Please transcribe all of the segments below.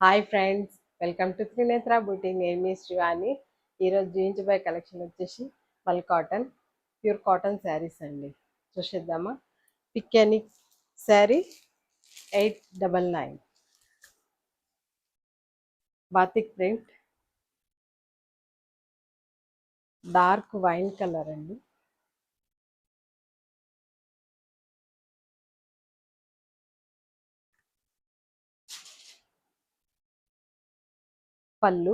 Hi friends, welcome to Trinetra boutique. నేను మీ శ్రీవాణి. ఈరోజు జీన్స్ కలెక్షన్ వచ్చేసి మల్ కాటన్, ప్యూర్ కాటన్ శారీస్ అండి. చూసేద్దామా? Picnic sari 899, batik print, dark wine colour అండి. పళ్ళు,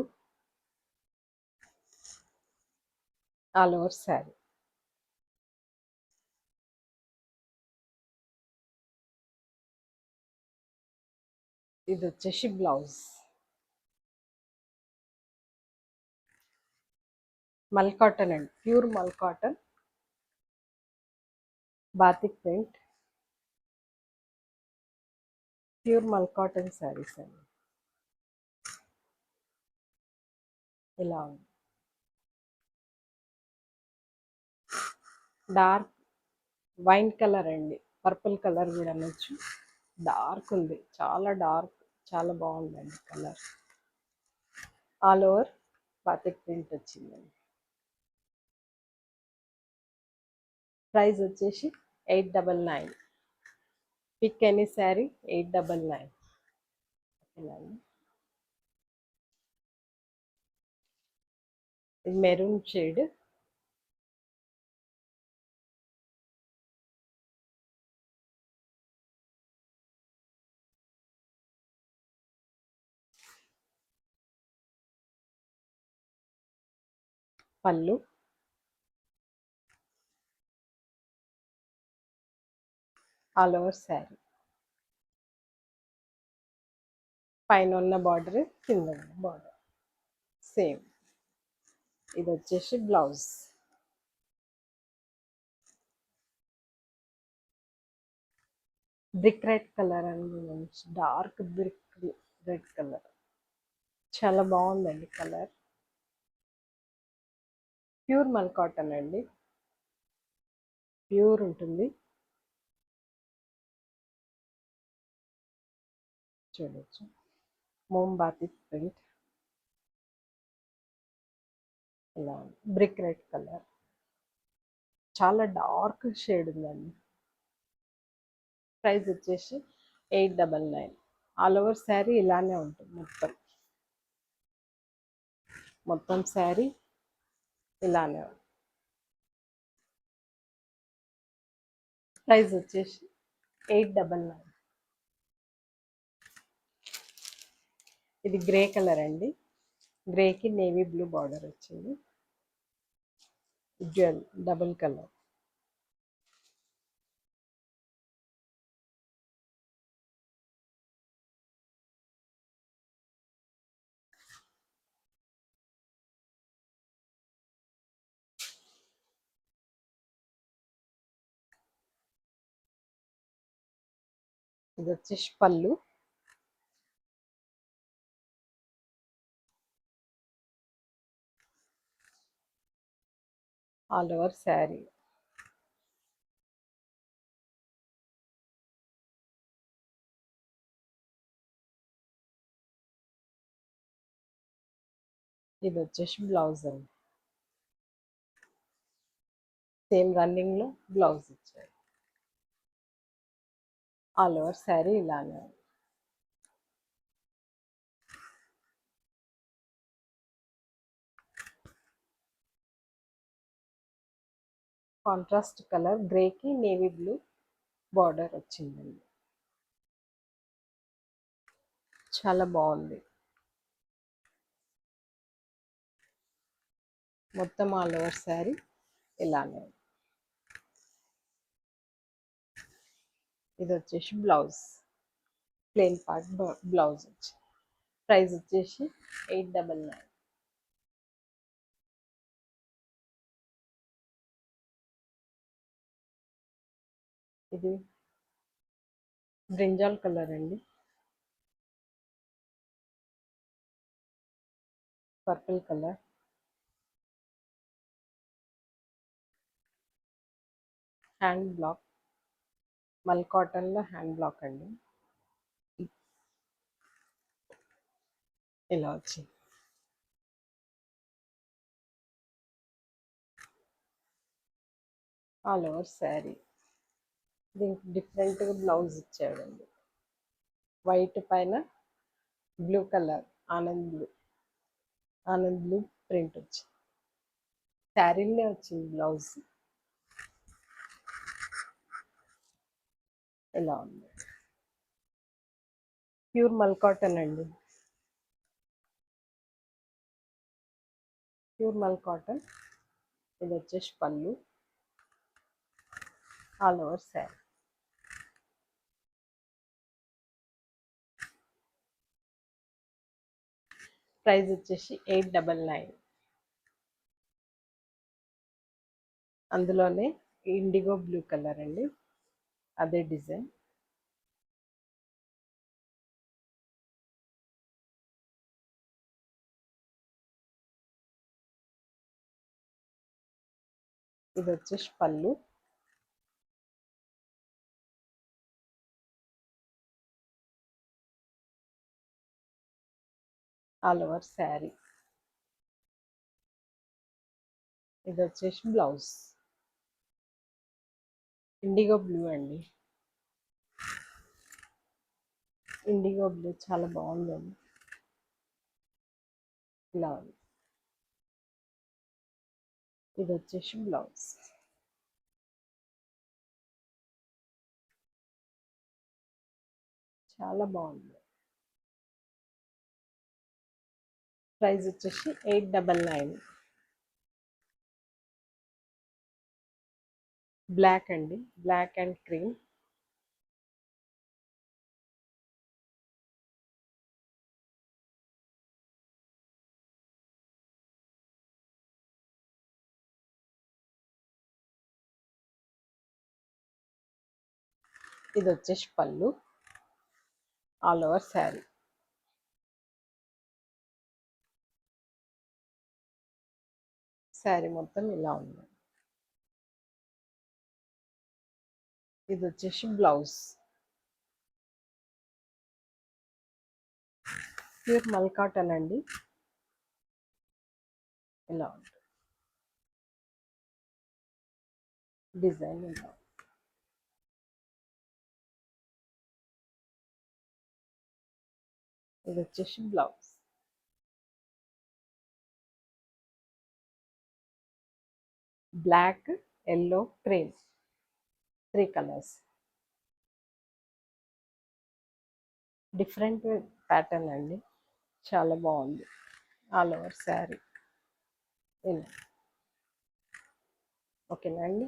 ఆల్ ఓవర్ శారీ. ఇది వచ్చేసి బ్లౌజ్. మల్ కాటన్ అండి, pure mul cotton, batik print, pure mul cotton saris అండి. ఇలా ఉంది. డార్క్ వైన్ కలర్ అండి, పర్పుల్ కలర్ కూడా అనొచ్చు. డార్క్ ఉంది, చాలా డార్క్, చాలా బాగుందండి colour. All over batik print వచ్చిందండి. ప్రైస్ వచ్చేసి 899. Pick any sari 899. ఓకేనండి. ఇది మెరూన్ షేడ్. పళ్ళు, ఆల్ ఓవర్ శారీ. పైన ఉన్న బార్డర్, కింద ఉన్న బార్డర్ సేమ్. ఇది వచ్చేసి బ్లౌజ్. బ్రిక్ రెడ్ కలర్ అండి, మంచి డార్క్ బ్రిక్ రెడ్ కలర్, చాలా బాగుందండి కలర్. ప్యూర్ మల్ కాటన్ అండి, ప్యూర్ ఉంటుంది. చూడొచ్చు, మోంబాతి ప్రింట్. ఇలా బ్రిక్ రెడ్ కలర్, చాలా డార్క్ షేడ్ ఉందండి. ప్రైస్ వచ్చేసి 899. ఆల్ ఓవర్ శారీ ఇలానే ఉంటుంది. మొత్తం శారీ ఇలానే ఉంటుంది. ప్రైస్ వచ్చేసి 899. ఇది గ్రే కలర్ అండి, గ్రేకి నేవీ బ్లూ బార్డర్ వచ్చింది. Jewel double colour. ఇది వచ్చేసి పళ్ళు, ఆల్ ఓవర్ శారీ. ఇది వచ్చేసి బ్లౌజ్ అండి, సేమ్ రన్నింగ్ లో బ్లౌజ్ ఇచ్చారు. ఆల్ ఓవర్ శారీ ఇలానే. కాంట్రాస్ట్ కలర్, గ్రేకి నేవీ బ్లూ బార్డర్ వచ్చిందండి. చాలా బాగుంది. మొత్తం ఆల్ ఓవర్ శారీ ఇలానే. ఇది వచ్చేసి బ్లౌజ్, ప్లెయిన్ పార్ట్ బ్లౌజ్ వచ్చి. ప్రైస్ వచ్చేసి 899. ఇది బ్రింజాల్ కలర్ అండి, పర్పుల్ కలర్, హ్యాండ్ బ్లాక్, మల్ కాటన్లో హ్యాండ్ బ్లాక్ అండి. ఇలా వచ్చింది. All over sari. దీనికి డిఫరెంట్గా బ్లౌజ్ ఇచ్చాడండి. వైట్ పైన blue colour Anand blue print వచ్చింది. శారీనే వచ్చింది బ్లౌజ్. ఇలా ఉంది. ప్యూర్ మల్ కాటన్ అండి. Pure mul cotton. ఇది వచ్చేసి పళ్ళు. All over sari. ప్రైస్ వచ్చేసి 899. అందులోనే ఇండిగో బ్లూ కలర్ అండి, అదే డిజైన్. ఇది వచ్చేసి పళ్ళు. All over sari. ఇది వచ్చేసి బ్లౌజ్. ఇండిగో బ్లూ అండి. ఇండిగో బ్లూ చాలా బాగుందండి. ఇలా ఉంది. ఇది వచ్చేసి బ్లౌజ్. చాలా బాగుంది. ప్రైస్ వచ్చేసి 899. బ్లాక్ అండి, బ్లాక్ అండ్ క్రీమ్. ఇది వచ్చేసి పళ్ళు. All over sari. శారీ మొత్తం ఇలా ఉంది. ఇది వచ్చేసి బ్లౌజ్. ప్యూర్ మల్ కాటన్ అండి. ఇలా ఉంటుంది. డిజైన్ ఇలా. ఇది వచ్చేసి blouse. Black, yellow, cream, 3 colours. Different pattern అండి, చాలా బాగుంది. ఆల్ ఓవర్ శారీ ఇలా. ఓకేనా అండి.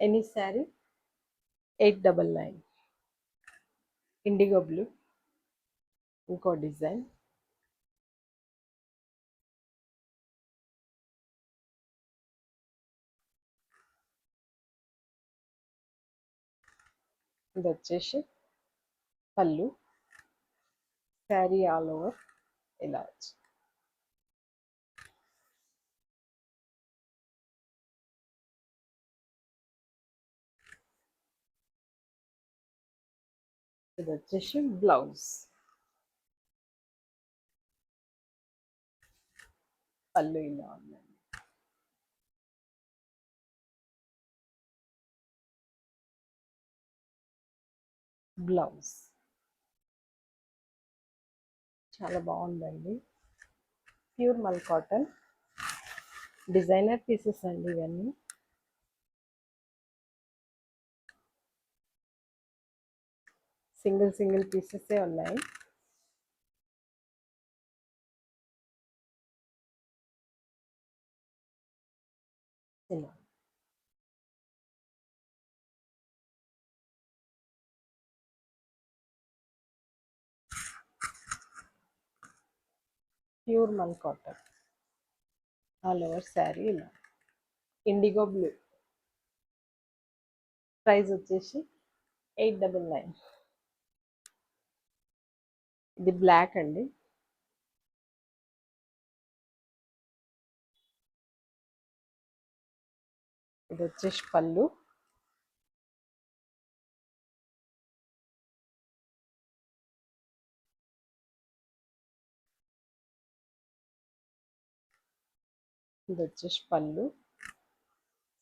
ఎనీ శారీ 899. Indigo blue. ఇంకో డిజైన్. ఇది వచ్చేసి పళ్ళు. శారీ ఆల్ ఓవర్ ఇలా వచ్చి. ఇది వచ్చేసి బ్లౌజ్. పళ్ళు ఇలా ఉందండి. బ్లౌజ్ చాలా బాగుందండి. Pure mul cotton. Designer pieces అండి ఇవన్నీ. సింగిల్ పీసెసే ఉన్నాయి. ఇలా. Pure mul cotton. All over sari ఇలా. IndiGo blue. ప్రైస్ వచ్చేసి 899. ఇది బ్లాక్ అండి. ఇది వచ్చేసి పళ్ళు. ఇది వచ్చేసి పళ్ళు.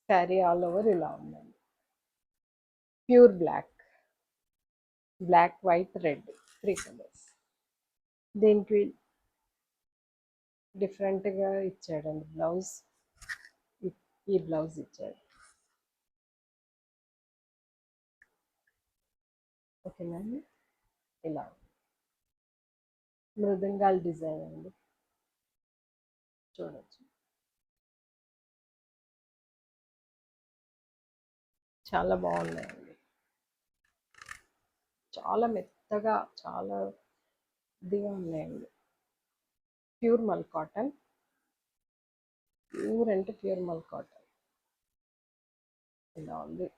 శారీ ఆల్ ఓవర్ ఇలా ఉందండి. Pure black, black, white, red, 3 colours. దీనికి డిఫరెంట్గా ఇచ్చాడండి బ్లౌజ్. ఈ బ్లౌజ్ ఇచ్చాడు. ఓకేనండి. ఇలా మృదంగాల్ డిజైన్ అండి, చూడొచ్చు. చాలా బాగున్నాయండి. చాలా మెత్తగా, చాలా ఇదిగా ఉన్నాయండి. ప్యూర్ మల్ కాటన్, ప్యూర్ అంటే ప్యూర్ మల్ కాటన్. ఇలా ఉంది.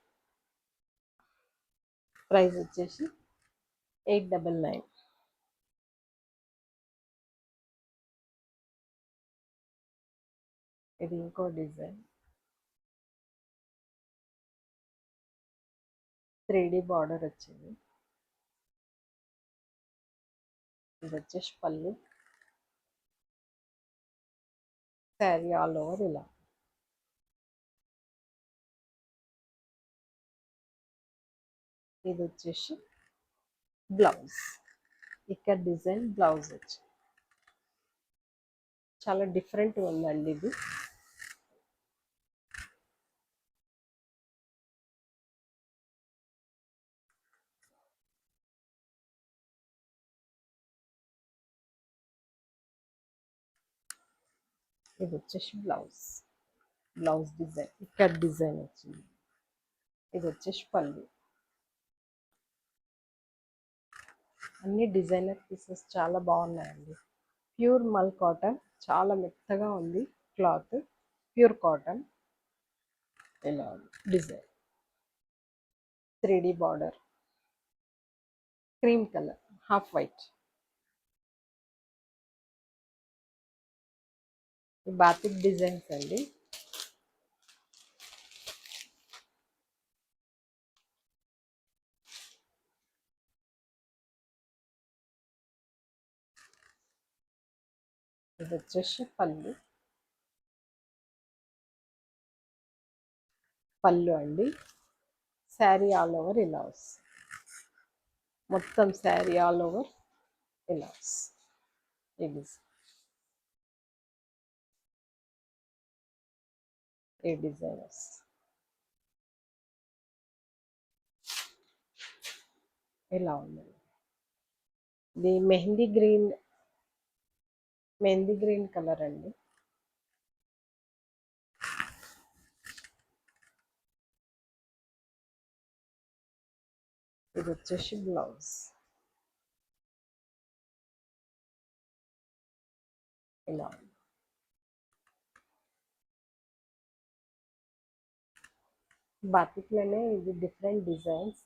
ప్రైస్ వచ్చేసి 899. ఇది ఇంకో డిజైన్. 3D బార్డర్ వచ్చింది. ఇది వచ్చేసి పళ్ళు. శారీ ఆల్ ఓవర్ ఇలా. ఇది వచ్చేసి బ్లౌజ్. ఇక్కడ డిజైన్ బ్లౌజ్ వచ్చి చాలా డిఫరెంట్ ఉందండి ఇది. ఇది వచ్చేసి బ్లౌజ్. బ్లౌజ్ డిజైన్ ఇక్కడ డిజైన్ వచ్చింది. ఇది వచ్చేసి పళ్ళు. అన్ని డిజైనర్ పీసెస్ చాలా బాగున్నాయండి. ప్యూర్ మల్ కాటన్, చాలా మెత్తగా ఉంది క్లాత్. Pure cotton. ఇలా ఉంది design. 3D border, cream colour, half white. Batik designs అండి. ఇది వచ్చేసి పళ్ళు. పళ్ళు అండి. శారీ ఆల్ ఓవర్ ఇలా వస్తుంది. మొత్తం శారీ ఆల్ ఓవర్ ఇలా వస్తుంది. ఇది ఈ డిజైన్ వస్తుంది. ఇలా ఉందండి. ఇది మెహందీ గ్రీన్ కలర్ అండి. ఇది వచ్చేసి బ్లౌజ్. ఇలా ఉంది. బాతిక్లోనే ఇది డిఫరెంట్ డిజైన్స్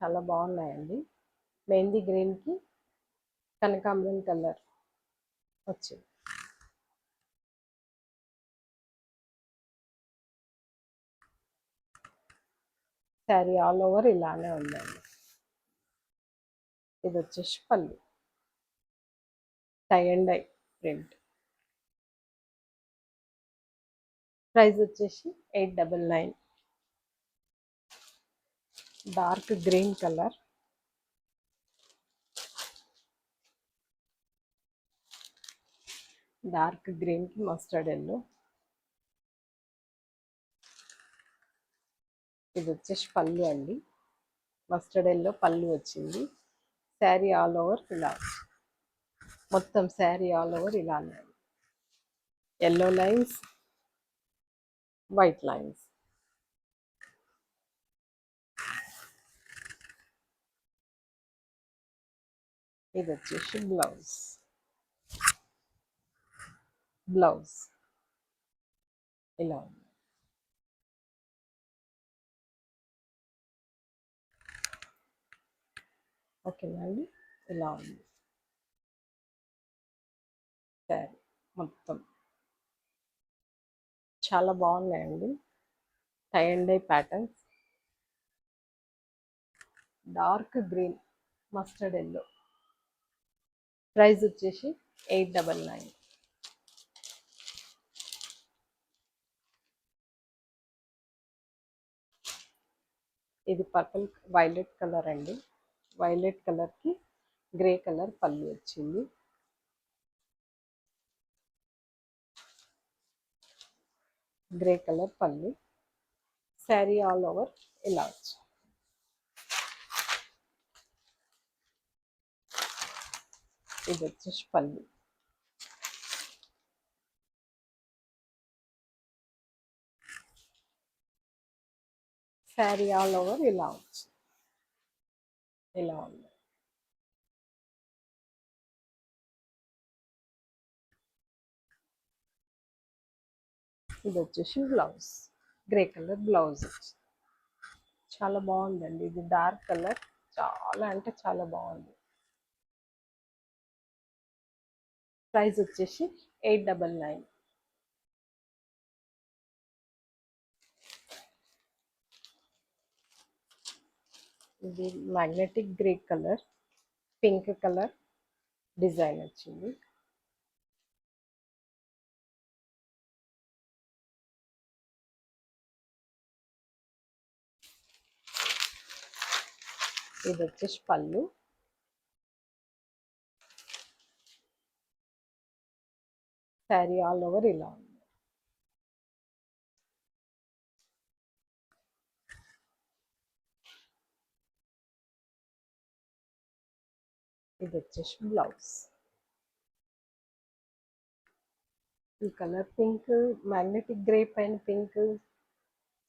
చాలా బాగున్నాయండి. మెహందీ గ్రీన్కి కనకాంబరం కలర్ వచ్చింది. శారీ ఆల్ ఓవర్ ఇలానే ఉందండి. ఇది వచ్చేసి పళ్ళు. Tie and dye print. Price వచ్చేసి 899. డార్క్ గ్రీన్ కలర్, డార్క్ గ్రీన్కి మస్టర్డ్ ఎల్లో. ఇది వచ్చేసి పళ్ళు అండి. మస్టర్డ్ ఎల్లో పళ్ళు వచ్చింది. శారీ ఆల్ ఓవర్ ఇలా, మొత్తం శారీ ఆల్ ఓవర్ ఇలానే. Yellow lines, white lines. ఇది వచ్చేసి బ్లౌజ్. బ్లౌజ్ ఇలా ఉంది. ఓకేనండి. ఇలా ఉంది శారీ మొత్తం. చాలా బాగున్నాయండి. Tie and dye patterns. Dark green, mustard yellow. Price వచ్చేసి 899. ఇది పర్పుల్ వైలెట్ కలర్ అండి. వైలెట్ కలర్కి గ్రే కలర్ పళ్ళు వచ్చింది. గ్రే కలర్ పళ్ళు. శారీ ఆల్ ఓవర్ ఇలా వచ్చి ఇది వచ్చేసి పళ్ళు. శారీ ఆల్ ఓవర్ ఇలా వచ్చి ఇలా ఉంది. ఇది వచ్చేసి బ్లౌజ్. గ్రే కలర్ బ్లౌజ్ చాలా బాగుందండి. ఇది డార్క్ కలర్, చాలా అంటే చాలా బాగుంది. ప్రైస్ వచ్చేసి 899. ఇది magnetic grey colour, pink colour design వచ్చింది. ఇది వచ్చేసి పళ్ళు. శారీ ఆల్ ఓవర్ ఇలా ఉంది. ఇది వచ్చేసి బ్లౌజ్. ఈ కలర్ పింక్, మ్యాగ్నెటిక్ గ్రే పైన పింక్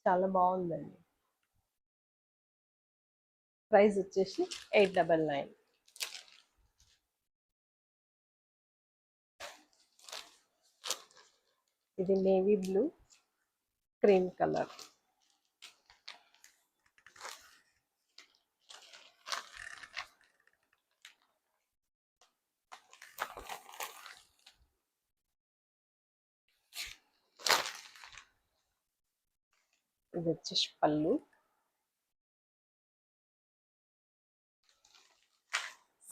చాలా బాగుందండి. ప్రైస్ వచ్చేసి 899. ఇది నేవీ బ్లూ, క్రీమ్ కలర్. ఇది వచ్చేసి పళ్ళు.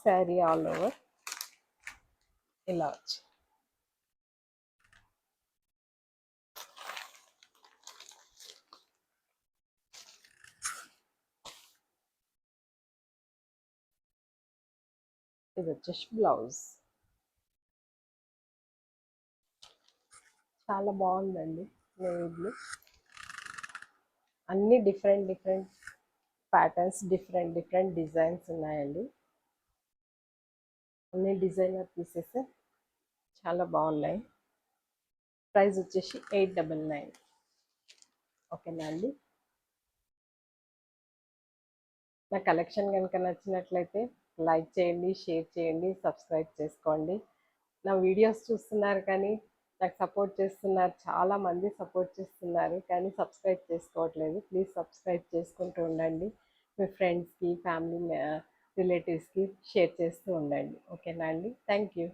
శారీ ఆల్ ఓవర్ ఇలా వచ్చి ఇది వచ్చేసి బ్లౌజ్. చాలా బాగుందండి నేవీ బ్లూ. అన్ని different different patterns, different different designs ఉన్నాయండి. అన్ని డిజైనర్ పీసెస్ చాలా బాగున్నాయి. ప్రైస్ వచ్చేసి 899. ఓకేనా అండి. నా కలెక్షన్ కనుక నచ్చినట్లయితే లైక్ చేయండి, షేర్ చేయండి, సబ్స్క్రైబ్ చేసుకోండి. నా వీడియోస్ చూస్తున్నారు కానీ నాకు సపోర్ట్ చేస్తున్నారు, చాలామంది సపోర్ట్ చేస్తున్నారు కానీ సబ్స్క్రైబ్ చేసుకోవట్లేదు. ప్లీజ్ సబ్స్క్రైబ్ చేసుకుంటూ ఉండండి. మీ ఫ్రెండ్స్కి, ఫ్యామిలీ రిలేటివ్స్కి షేర్ చేస్తూ ఉండండి. ఓకేనా అండి. Thank you.